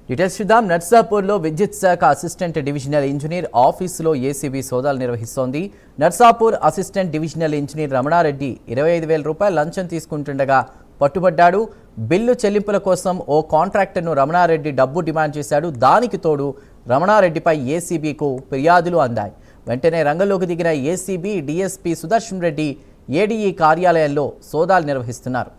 Details చూద్దాం. నర్సాపూర్లో విద్యుత్ శాఖ అసిస్టెంట్ డివిజనల్ ఇంజనీర్ ఆఫీసులో ఏసీబీ సోదాలు నిర్వహిస్తోంది. Narsapur assistant divisional engineer Ramana Reddy 25,000 రూపాయలు లంచం తీసుకుంటుండగా పట్టుబడ్డాడు. బిల్లు చెల్లింపుల కోసం ఓ కాంట్రాక్టర్ను రమణారెడ్డి డబ్బు డిమాండ్ చేశాడు. దానికి తోడు రమణారెడ్డిపై ఏసీబీకు ఫిర్యాదులు అందాయి. వెంటనే రంగంలోకి దిగిన ACB DSP Sudarshan Reddy ADE కార్యాలయంలో సోదాలు నిర్వహిస్తున్నారు.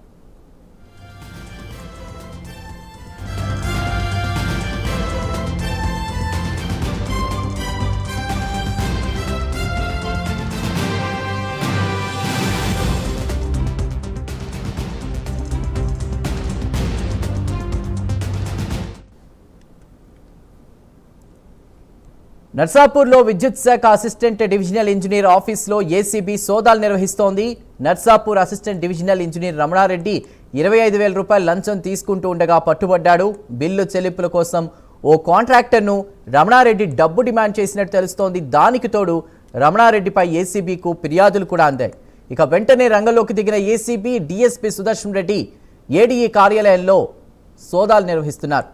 నర్సాపూర్లో విద్యుత్ శాఖ అసిస్టెంట్ డివిజనల్ ఇంజనీర్ ఆఫీసులో ఏసీబీ సోదాలు నిర్వహిస్తోంది. Narsapur assistant divisional engineer Ramana Reddy 25,000 రూపాయలు లంచం తీసుకుంటూ ఉండగా పట్టుబడ్డాడు. బిల్లు చెల్లింపుల కోసం ఓ కాంట్రాక్టర్ను రమణారెడ్డి డబ్బు డిమాండ్ చేసినట్టు తెలుస్తోంది. దానికి తోడు రమణారెడ్డిపై ఏసీబీకు ఫిర్యాదులు కూడా అందాయి. ఇక వెంటనే రంగంలోకి దిగిన ACB DSP Sudarshan Reddy ADE కార్యాలయంలో సోదాలు నిర్వహిస్తున్నారు.